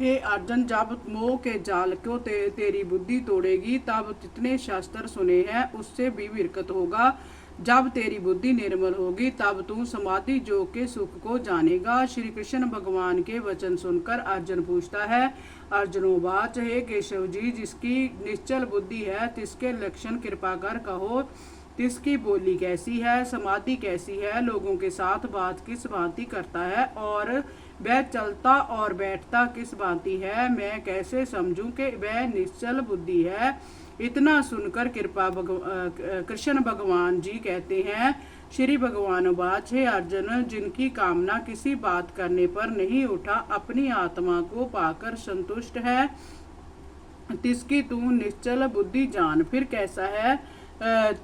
हे अर्जुन, जब मोह के जाल को तेरी बुद्धि तोड़ेगी तब जितने शास्त्र सुने हैं उससे भी विरक्त होगा। जब तेरी बुद्धि निर्मल होगी तब तू समाधि योग के सुख को जानेगा। श्री कृष्ण भगवान के वचन सुनकर अर्जुन पूछता है। अर्जुनोवाच, हे केशव जी, जिसकी निश्चल बुद्धि है तिसके लक्षण कृपा कर कहो। तिसकी बोली कैसी है, समाधि कैसी है, लोगों के साथ बात किस भांति करता है और वह चलता और बैठता किस भांति है, मैं कैसे समझूं कि वह निश्चल बुद्धि है। इतना सुनकर कृष्ण भगवान जी कहते हैं। श्री भगवान वाच, हे अर्जुन, जिनकी कामना किसी बात करने पर नहीं उठा, अपनी आत्मा को पाकर संतुष्ट है, तिसकी तू निश्चल बुद्धि जान। फिर कैसा है,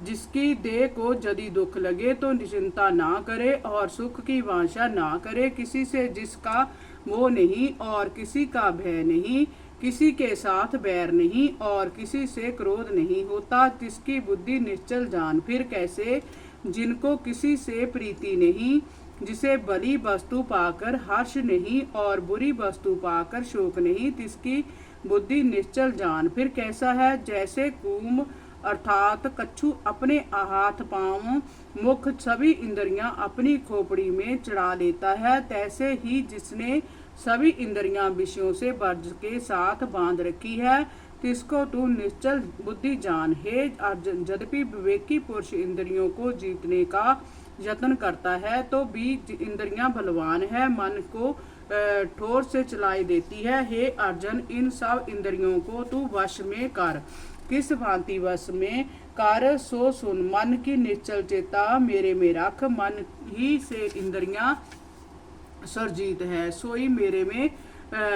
जिसकी देह को यदि दुख लगे तो चिंता ना करे और सुख की वांछा ना करे, किसी से जिसका मोह नहीं और किसी का भय नहीं, किसी के साथ बैर नहीं और किसी से क्रोध नहीं होता, जिसकी बुद्धि निश्चल जान। फिर कैसे, जिनको किसी से प्रीति नहीं, जिसे भली वस्तु पाकर हर्ष नहीं और बुरी वस्तु पाकर शोक नहीं, तिसकी बुद्धि निश्चल जान। फिर कैसा है, जैसे कूम अर्थात कच्छू अपने हाथ पांव मुख सभी इंद्रियां अपनी खोपड़ी में चढ़ा लेता है, तैसे ही जिसने सभी इंद्रियां विषयों से वर्ज के साथ बांध रखी है, तिसको तू निश्चल बुद्धि जान। हे अर्जुन, यद्यपि विवेकी पुरुष इंद्रियों को जीतने का यत्न करता है तो भी इंद्रियां बलवान है, मन को ठोर से चलाई देती है। हे अर्जुन, इन सब इंद्रियों को तू वश में कर। किस भांति वश में कर, सो सुन। मन की निश्चल चेता मेरे में रख, मन ही से इंद्रियां सरजीत है, सोई मेरे में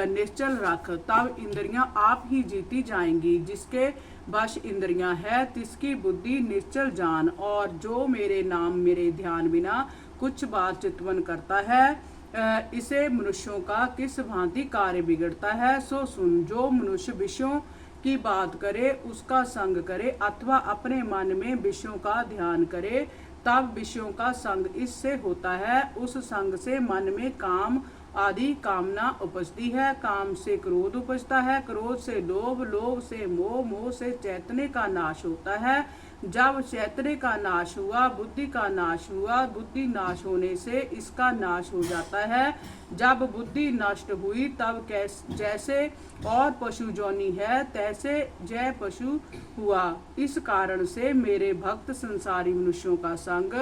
निश्चल रख, तब इंद्रियां आप ही जीती जाएंगी। जिसके वश इंद्रियां है तिसकी बुद्धि निश्चल जान। और जो मेरे नाम मेरे ध्यान बिना कुछ बात चितवन करता है, इसे मनुष्यों का किस भांति कार्य बिगड़ता है, सो सुन। जो मनुष्य विषयों की बात करे, उसका संग करे अथवा अपने मन में विषयों का ध्यान करे, तब विषयों का संग इससे होता है। उस संग से मन में काम आदि कामना उपजती है, काम से क्रोध उपजता है, क्रोध से लोभ, लोभ से मोह, मोह से चैतन्य का नाश होता है। जब चैतन्य का नाश हुआ, बुद्धि का नाश हुआ, बुद्धि नाश होने से इसका नाश हो जाता है। जब बुद्धि नष्ट हुई तब जैसे और पशु जोनी है तैसे जय पशु हुआ। इस कारण से मेरे भक्त संसारी मनुष्यों का संग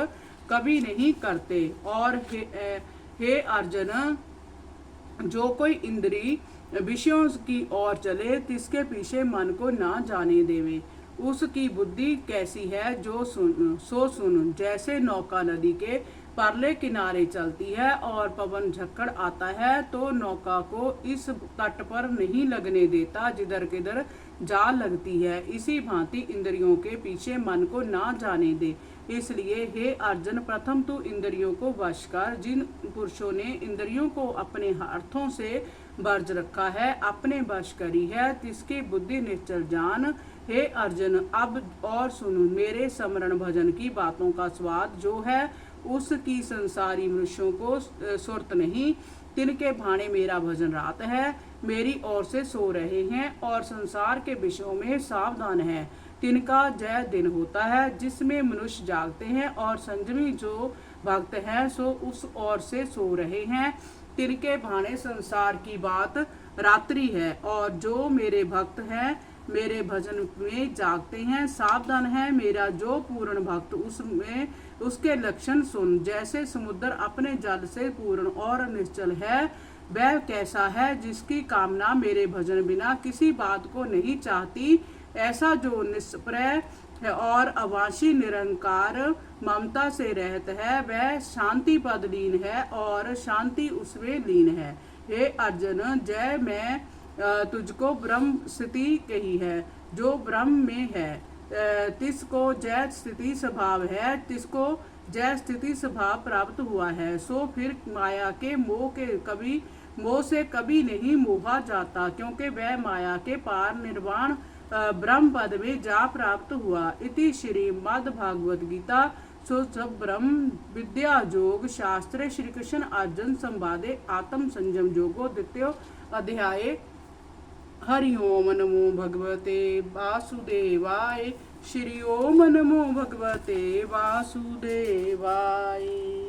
कभी नहीं करते। और हे अर्जुन, जो कोई इंद्री विषयों की ओर चले, तिसके पीछे मन को ना जाने देवे। उसकी बुद्धि कैसी है, जो सो सुन। जैसे नौका नदी के परले किनारे चलती है और पवन झक्कड़ आता है तो नौका को इस तट पर नहीं लगने देता जिधर किधर जा लगती है, इसी भांति इंद्रियों के पीछे मन को ना जाने दे। इसलिए हे अर्जुन, प्रथम तू इंद्रियों को वश कर। जिन पुरुषों ने इंद्रियों को अपने हाथों से वर्ज रखा है, अपने वश करी है, तिसकी बुद्धि निश्चल जान। हे अर्जुन, अब और सुन। मेरे स्मरण भजन की बातों का स्वाद जो है उसकी संसारी मनुष्यों को सुरत नहीं। तिनके भाने मेरा भजन रात है, मेरी ओर से सो रहे हैं और संसार के विषयों में सावधान है। तिनका जय दिन होता है जिसमें मनुष्य जागते हैं और संयमी जो भक्त हैं सो उस ओर से सो रहे हैं। तिनके भाने संसार की बात रात्रि है और जो मेरे भक्त हैं मेरे भजन में जागते हैं, सावधान है। मेरा जो पूर्ण भक्त उसमें उसके लक्षण सुन। जैसे समुद्र अपने जल से पूर्ण और निश्चल है, वह कैसा है जिसकी कामना मेरे भजन बिना किसी बात को नहीं चाहती। ऐसा जो निष्प्रय है और अवासी निरंकार ममता से रहता है, वह शांति पद लीन है और शांति उसमें लीन है। हे अर्जुन, जय मैं तुझको ब्रह्म स्थिति कही है। जो ब्रह्म में है तिसको जय स्थिति स्वभाव है, तिसको जय स्थिति स्वभाव प्राप्त हुआ है। सो फिर माया के मोह से कभी नहीं मोहा जाता, क्योंकि वह माया के पार निर्वाण ब्रह्म पद में जा प्राप्त हुआ। इति श्रीमद् भागवत गीता सो सब ब्रह्म विद्या योग शास्त्रे श्री कृष्ण अर्जुन संवादे आत्म संयम योगो द्वितीय अध्याय। हरि ओम नमो भगवते वासुदेवाय। श्री ओम नमो भगवते वासुदेवाय।